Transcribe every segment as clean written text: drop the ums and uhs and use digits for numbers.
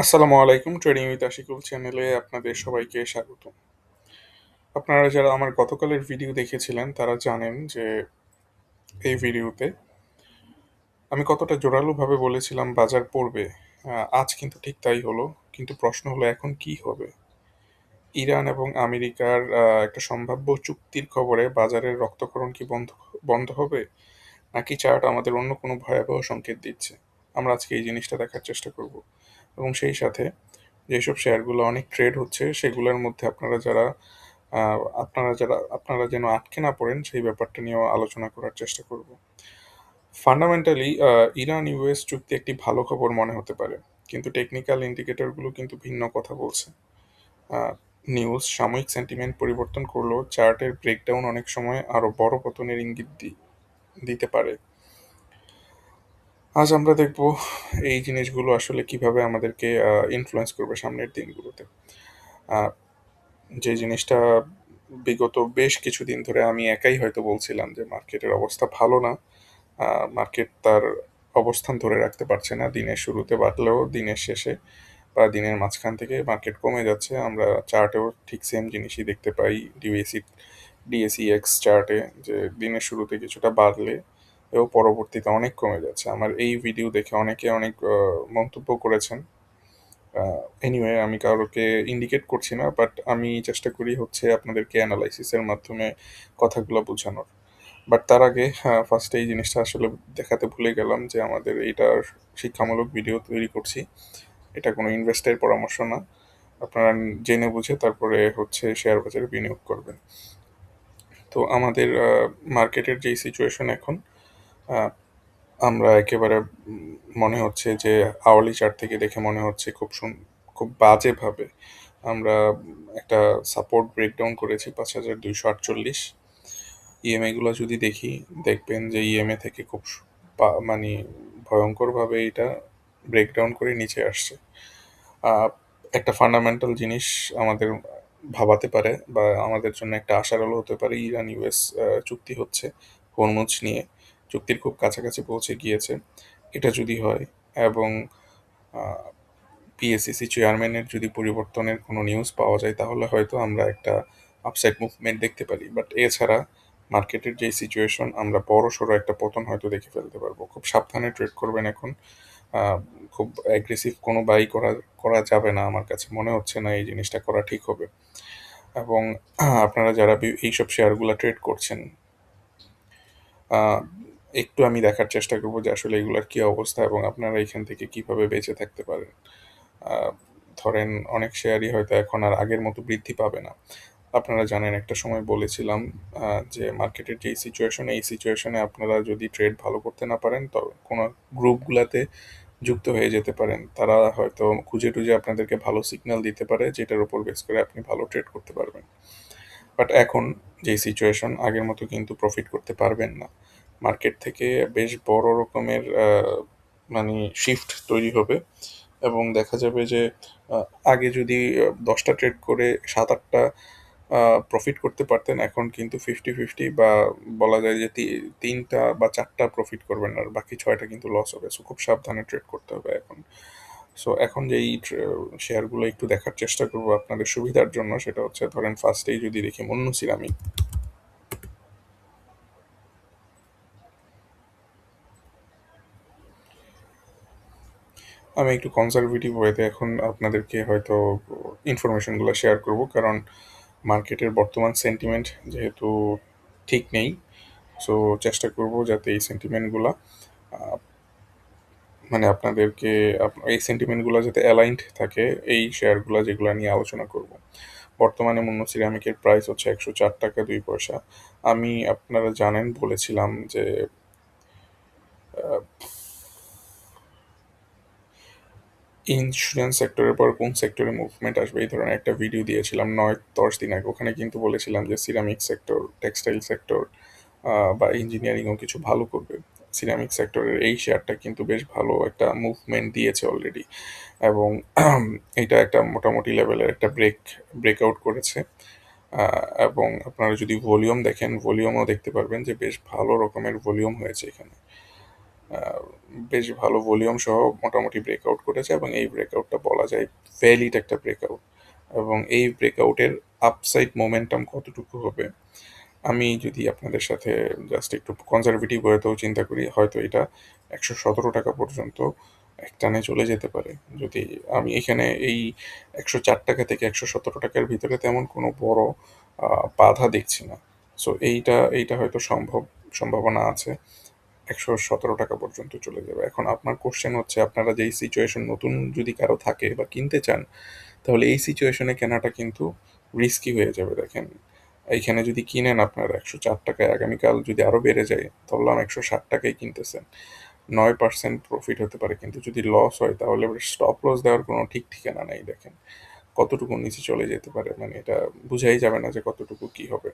আসসালামু আলাইকুম। Trading with Ashikul চ্যানেলে আপনাদের সবাইকে স্বাগত। আপনারা যারা আমার গতকালের ভিডিও দেখেছিলেন তারা জানেন যে এই ভিডিওতে আমি কতটা জোরালোভাবে বলেছিলাম বাজার পড়বে। আজ কিন্তু ঠিক তাই হলো। কিন্তু প্রশ্ন হলো এখন কি হবে? ইরান এবং আমেরিকার একটা সম্ভাব্য চুক্তির খবরে বাজারের রক্তক্ষরণ কি বন্ধ বন্ধ হবে? নাকি চার্ট আমাদের অন্য কোনো ভয়াবহ সংকেত দিচ্ছে? আমরা আজকে এই জিনিসটা দেখার চেষ্টা করব। এবং সেই সাথে যেসব শেয়ারগুলো অনেক ট্রেড হচ্ছে সেগুলোর মধ্যে আপনারা যেন আটকে না পড়েন সেই ব্যাপারটা নিয়েও আলোচনা করার চেষ্টা করব। ফান্ডামেন্টালি ইরান ইউএস চুক্তি একটি ভালো খবর মনে হতে পারে, কিন্তু টেকনিক্যাল ইন্ডিকেটরগুলো কিন্তু ভিন্ন কথা বলছে। নিউজ সাময়িক সেন্টিমেন্ট পরিবর্তন করলেও চার্টের ব্রেকডাউন অনেক সময় আরও বড় পতনের ইঙ্গিত দিতে পারে। আজ আমরা দেখব এই জিনিসগুলো আসলে কিভাবে আমাদেরকে ইনফ্লুয়েন্স করবে সামনের দিনগুলোতে। আহ, যে জিনিসটা বিগত বেশ কিছুদিন ধরে আমি একাই হয়তো বলছিলাম যে মার্কেটের অবস্থা ভালো না। মার্কেট তার অবস্থান ধরে রাখতে পারছে না, দিনের শুরুতে বাড়লেও দিনের শেষে বা দিনের মাঝখান থেকে মার্কেট কমে যাচ্ছে। আমরা চার্টেও ঠিক সেম জিনিসই দেখতে পাই। ডিএসইএক্স চার্টে যে দিনের শুরুতে কিছুটা বাড়লে এবং পরবর্তীতে অনেক কমে যাচ্ছে। আমার এই ভিডিও দেখে অনেকে অনেক মন্তব্য করেছেন। এনিওয়ে আমি কারোকে ইন্ডিকেট করছি না, বাট আমি চেষ্টা করি হচ্ছে আপনাদেরকে অ্যানালাইসিসের মাধ্যমে কথাগুলো বোঝানোর। বাট তার আগে ফার্স্টে এই জিনিসটা আসলে দেখাতে ভুলে গেলাম যে আমাদের এইটার শিক্ষামূলক ভিডিও তৈরি করছি। এটা কোনো ইনভেস্টের পরামর্শ না। আপনারা জেনে বুঝে তারপরে হচ্ছে শেয়ার বাজারে বিনিয়োগ করবেন। তো আমাদের মার্কেটের যেই সিচুয়েশন এখন, আহ, আমরা একেবারে মনে হচ্ছে যে আওয়ারলি চার্ট থেকে দেখে মনে হচ্ছে খুব বাজেভাবে আমরা একটা সাপোর্ট ব্রেকডাউন করেছি 5248। ইএমআই গুলো যদি দেখি, দেখবেন যে ইএমএ থেকে মানে ভয়ঙ্করভাবে এটা ব্রেকডাউন করে নিচে আসছে। আহ, একটা ফান্ডামেন্টাল জিনিস আমাদের ভাবাতে পারে বা আমাদের জন্য একটা আশার আলো হতে পারে। ইরান ইউএস চুক্তি হচ্ছে হরমুজ নিয়ে, চুক্তির খুব কাছাকাছি পৌঁছে গিয়েছে। এটা যদি হয় এবং পিএসসিসি চেয়ারম্যানের যদি পরিবর্তনের কোনো নিউজ পাওয়া যায় তাহলে হয়তো আমরা একটা আপসাইড মুভমেন্ট দেখতে পারি। বাট এছাড়া মার্কেটের যে সিচুয়েশন, আমরা বড় সড়ো একটা পতন হয়তো দেখে ফেলতে পারবো। খুব সাবধানে ট্রেড করবেন এখন। আহ, খুব অ্যাগ্রেসিভ কোনো বাই করা করা যাবে না, আমার কাছে মনে হচ্ছে না এই জিনিসটা করা ঠিক হবে। এবং আপনারা যারা এইসব শেয়ারগুলো ট্রেড করছেন, আহ, একটু আমি দেখার চেষ্টা করবো যে আসলে এগুলার কি অবস্থা এবং আপনারা এখান থেকে কিভাবে বেঁচে থাকতে পারেন। আহ, ধরেন অনেক শেয়ারই হয়তো এখন আর আগের মতো বৃদ্ধি পাবে না। আপনারা জানেন একটা সময় বলেছিলাম যে মার্কেটের যেই সিচুয়েশন, এই সিচুয়েশনে আপনারা যদি ট্রেড ভালো করতে না পারেন তো কোনো গ্রুপগুলাতে যুক্ত হয়ে যেতে পারেন। তারা হয়তো খুঁজে টুজে আপনাদেরকে ভালো সিগন্যাল দিতে পারে যেটার উপর বেস করে আপনি ভালো ট্রেড করতে পারবেন। বাট এখন যেই সিচুয়েশন, আগের মতো কিন্তু প্রফিট করতে পারবেন না। মার্কেট থেকে বেশ বড় রকমের মানে শিফট তৈরি হবে এবং দেখা যাবে যে আহ, আগে যদি 10টা ট্রেড করে 7-8টা প্রফিট করতে পারতেন, এখন কিন্তু 50-50 বা বলা যায় যে 3টা বা 4টা প্রফিট করবেন আর বাকি 6টা কিন্তু লস হবে। সো খুব সাবধানে ট্রেড করতে হবে এখন। সো এখন যেই শেয়ারগুলো একটু দেখার চেষ্টা করবো আপনাদের সুবিধার জন্য, সেটা হচ্ছে ধরেন ফার্স্টেই যদি দেখি মন্নু সিরামিক। আমি একটু কনজারভেটিভ ওয়েতে এখন আপনাদেরকে হয়তো ইনফরমেশনগুলো শেয়ার করব, কারণ মার্কেটের বর্তমান সেন্টিমেন্ট যেহেতু ঠিক নেই। সো চেষ্টা করব যাতে এই সেন্টিমেন্টগুলো মানে এই সেন্টিমেন্টগুলো যাতে অ্যালাইন্ড থাকে এই শেয়ারগুলো যেগুলো নিয়ে আলোচনা করব। বর্তমানে মুন্নু সিরামিকের প্রাইস হচ্ছে 104 টাকা 2 পয়সা। আমি আপনারা জানেন বলেছিলাম যে ইন্স্যুরেন্স সেক্টরের পর কোন সেক্টরে মুভমেন্ট আসবে এই ধরনের একটা ভিডিও দিয়েছিলাম 9-10 দিন আগে। ওখানে কিন্তু বলেছিলাম যে সিরামিক সেক্টর, টেক্সটাইল সেক্টর বা ইঞ্জিনিয়ারিংও কিছু ভালো করবে। সিরামিক সেক্টরের এই শেয়ারটা কিন্তু বেশ ভালো একটা মুভমেন্ট দিয়েছে অলরেডি এবং এটা একটা মোটামুটি লেভেলের একটা ব্রেকআউট করেছে। এবং আপনারা যদি ভলিউম দেখেন, ভলিউমও দেখতে পারবেন যে বেশ ভালো রকমের ভলিউম হয়েছে এখানে। আহ, বেশ ভালো ভলিউম সহ মোটামুটি ব্রেকআউট করেছে, এবং এই ব্রেকআউটটা বলা যায় ভ্যালিড একটা ব্রেকআউট। এবং এই ব্রেকআউটের আপসাইড মোমেন্টাম কতটুকু হবে, আমি যদি আপনাদের সাথে জাস্ট একটু কনজারভেটিভ হয়েতেও চিন্তা করি, হয়তো এটা 117 টাকা পর্যন্ত একটানে চলে যেতে পারে। যদি আমি এখানে এই 104 টাকা থেকে 117 টাকার ভিতরে তেমন কোনো বড় বাধা দেখছি না। সো এইটা হয়তো সম্ভাবনা আছে 117 টাকা পর্যন্ত চলে যাবে। এখন আপনার কোশ্চেন হচ্ছে, আপনারা যেই সিচুয়েশন নতুন যদি কারো থাকে বা কিনতে চান, তাহলে এই সিচুয়েশনে কেনাটা কিন্তু রিস্কি হয়ে যাবে। দেখেন, এইখানে যদি কিনেন আপনার 104 টাকায়, আগামীকাল যদি আরও বেড়ে যায়, ধরলাম 160 টাকায় কিনতেছেন, 9% প্রফিট হতে পারে, কিন্তু যদি লস হয় তাহলে স্টপ লস দেওয়ার কোনো ঠিক ঠিকানা নেই। দেখেন কতটুকু নিচে চলে যেতে পারে, মানে এটা বুঝাই যাবে না যে কতটুকু কি হবে।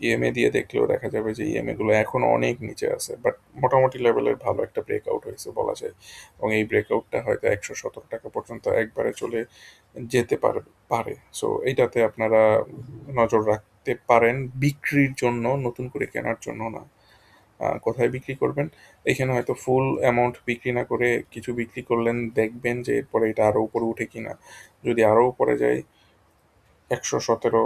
ইএমএ দিয়ে দেখলেও দেখা যাবে যে ইএমএ গুলো এখন অনেক নিচে আছে, বাট মোটামুটি লেভেলের ভালো একটা ব্রেকআউট হয়েছে বলা যায়। এবং এই ব্রেকআউটটা হয়তো 117 টাকা পর্যন্ত একবারে চলে যেতে পারে। সো এইটাতে আপনারা নজর রাখতে পারেন, বিক্রির জন্য, নতুন করে কেনার জন্য না। কোথায় বিক্রি করবেন, এখানে হয়তো ফুল অ্যামাউন্ট বিক্রি না করে কিছু বিক্রি করলেন, দেখবেন যে এরপরে এটা আরও উপরে উঠে কিনা। যদি আরও উপরে যায়, 117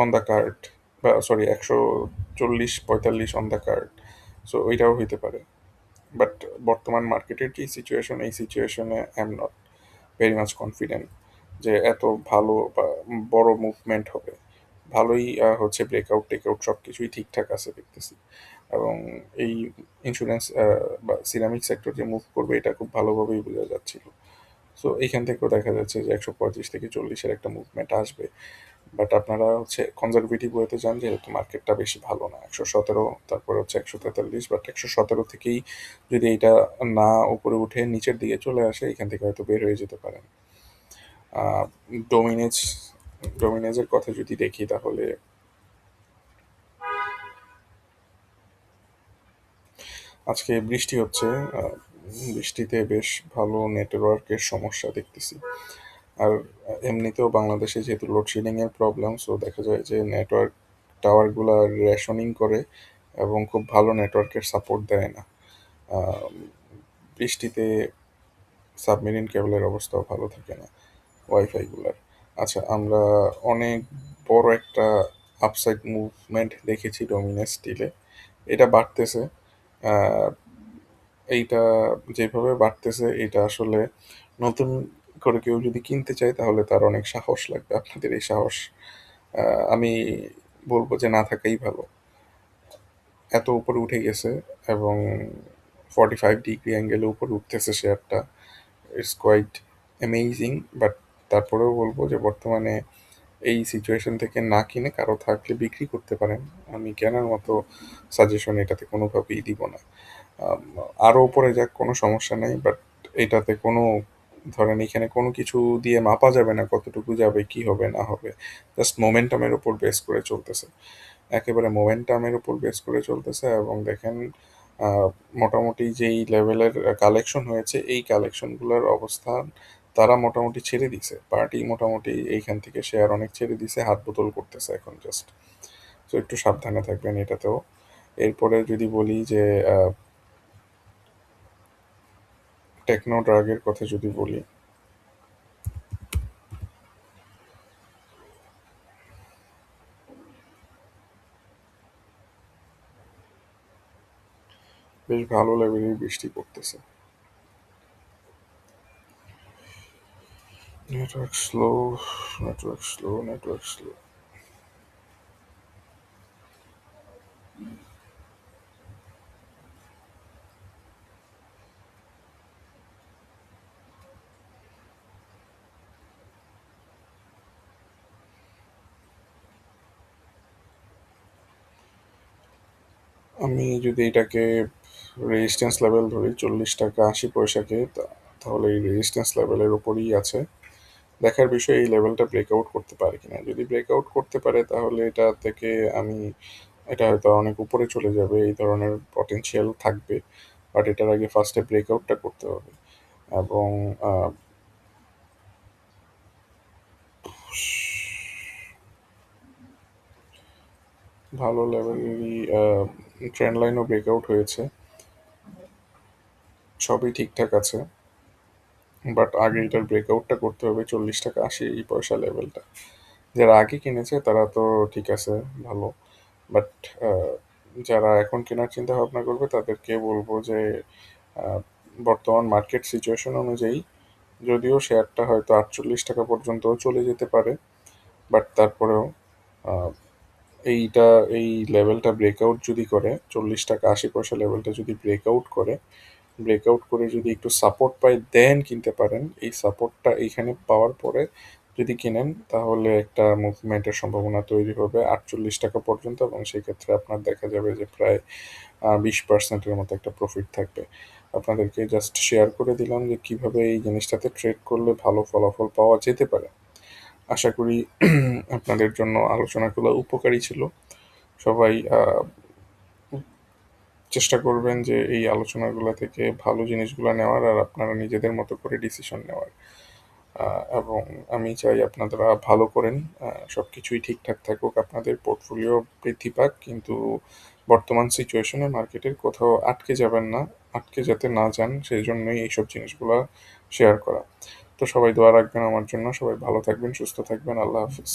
অন দ্য কার্ড, বা sorry 140-45 on the card, so ওইটাও হইতে পারে। বাট বর্তমান মার্কেটের যে সিচুয়েশন, এই সিচুয়েশনে I am not very much confident যে এত ভালো বা বড় মুভমেন্ট হবে। ভালোই হচ্ছে, ব্রেকআউট টেকআউট সব কিছুই ঠিকঠাক আছে দেখতেছি। এবং এই ইন্স্যুরেন্স বা সিরামিক সেক্টর যে মুভ করবে, এটা খুব ভালোভাবেই বোঝা যাচ্ছিল। সো এইখান থেকেও দেখা যাচ্ছে যে 135 থেকে 40-এর একটা মুভমেন্ট আসবে। বাট আপনারা হচ্ছে কনজারভেটিভ ওয়েতে যান, যেহেতু মার্কেটটা বেশি ভালো না। 117, তারপরে হচ্ছে 143, বাট 117 থেকেই যদি এইটা না উপরে উঠে নিচের দিকে চলে আসে, এখান থেকে হয়তো বের হয়ে যেতে পারেন। আহ, ডোমিনেজ ডোমিনেজের কথা যদি দেখি, তাহলে আজকে বৃষ্টি হচ্ছে। আহ, বৃষ্টিতে বেশ ভালো নেটওয়ার্কের সমস্যা দেখতেছি। আর এমনিতেও বাংলাদেশে যেহেতু লোডশেডিংয়ের প্রবলেম, সো দেখা যায় যে নেটওয়ার্ক টাওয়ারগুলো রেশনিং করে এবং খুব ভালো নেটওয়ার্কের সাপোর্ট দেয় না। আহ, বৃষ্টিতে সাবমেরিন কেবলের অবস্থাও ভালো থাকে না, ওয়াইফাইগুলার। আচ্ছা, আমরা অনেক বড় একটা আপসাইড মুভমেন্ট দেখেছি ডোমিনাস স্টিলে। এটা বাড়তেছে। আহ, এইটা যেভাবে বাড়তেছে, এটা আসলে নতুন করে কেউ যদি কিনতে চায়, তাহলে তার অনেক সাহস লাগবে। আপনাদের এই সাহস আমি বলবো যে না থাকাই ভালো। এত উপরে উঠে গেছে, এবং 45 ডিগ্রি অ্যাঙ্গেলে উপরে উঠতেছে শেয়ারটা। It's quite amazing. বাট তারপরেও বলবো যে বর্তমানে এই সিচুয়েশন থেকে না কিনে কারো থাকলে বিক্রি করতে পারেন। আমি কেনার মতো সাজেশন এটাতে কোনোভাবেই দিব না। আম, আরো উপরে যাক, কোনো সমস্যা নেই, বাট এটাতে কোনো, ধরেন এখানে কোনো কিছু দিয়ে মাপা যাবে না কতটুকু যাবে, কি হবে না হবে। জাস্ট মোমেন্টামের উপর বেস করে চলতেছে, একেবারে মোমেন্টামের উপর বেস করে চলতেছে। এবং দেখেন, আহ, মোটামুটি যেই লেভেলের কালেকশন হয়েছে, এই কালেকশনগুলোর অবস্থান তারা মোটামুটি ছেড়ে দিছে। পার্টি মোটামুটি এইখান থেকে শেয়ার অনেক ছেড়ে দিছে, হাত বোতল করতেছে এখন জাস্ট। তো একটু সাবধানে থাকবেন এটাতেও। এরপরে যদি বলি যে টেকনো ড্রাগের কথা যদি বলি, বেশ ভালো লেভেলের বৃষ্টি পড়তেছে। Network slow, network slow, network slow. আমি যদি এটাকে রেজিস্ট্যান্স লেভেল ধরি 40 টাকা 80 পয়সাকে, তাহলে এই রেজিস্ট্যান্স লেভেলের উপরই আছে। দেখার বিষয় এই লেভেলটা ব্রেকআউট করতে পারে কিনা। যদি ব্রেকআউট করতে পারে, তাহলে এটা থেকে আমি, এটা হয়তো অনেক উপরে চলে যাবে, এই ধরনের পটেনশিয়াল থাকবে। বাট এটার আগে ফার্স্টে ব্রেকআউটটা করতে হবে। এবং আহ, ভালো লেভেলেরই ট্রেন্ড লাইনও ব্রেকআউট হয়েছে। সবই ঠিকঠাক আছে, বাট আগে এটার ব্রেকআউটটা করতে হবে 40 টাকা 80 পয়সা লেভেলটা। যারা আগে কিনেছে তারা তো ঠিক আছে, ভালো। বাট যারা এখন কেনার চিন্তা ভাবনা করবে তাদেরকে বলবো যে আহ, বর্তমান মার্কেট সিচুয়েশন অনুযায়ী যদিও শেয়ারটা হয়তো 48 টাকা পর্যন্তও চলে যেতে পারে, বাট তারপরেও আহ, এইটা এই লেভেলটা ব্রেকআউট যদি করে 40 টাকা 80 পয়সা লেভেলটা যদি ব্রেকআউট করে যদি একটু সাপোর্ট পাই দেন কিনতে পারেন। এই সাপোর্টটা এইখানে পাওয়ার পরে যদি কিনেন তাহলে একটা মুভমেন্টের সম্ভাবনা তৈরি হবে 48 টাকা পর্যন্ত, এবং সেক্ষেত্রে আপনার দেখা যাবে যে প্রায় 20%-এর মতো একটা প্রফিট থাকবে। আপনাদেরকে জাস্ট শেয়ার করে দিলাম যে কিভাবে এই জিনিসটাতে ট্রেড করলে ভালো ফলাফল পাওয়া যেতে পারে। আশা করি আপনাদের জন্য আলোচনাগুলো উপকারী ছিল। সবাই চেষ্টা করবেন যে এই আলোচনাগুলো থেকে ভালো জিনিসগুলো নেওয়ার, আর আপনারা নিজেদের মতো করে ডিসিশন নেওয়ার। এবং আমি চাই আপনারা ভালো করেন, সব কিছুই ঠিকঠাক থাকুক, আপনাদের পোর্টফোলিও বৃদ্ধি পাক, কিন্তু বর্তমান সিচুয়েশনে মার্কেটের কোথাও আটকে যাবেন না। আটকে যাতে না যান সেই জন্যই এইসব জিনিসগুলো শেয়ার করা। তো সবাই দোয়া রাখবেন আমার জন্য, সবাই ভালো থাকবেন, সুস্থ থাকবেন। আল্লাহ হাফিজ।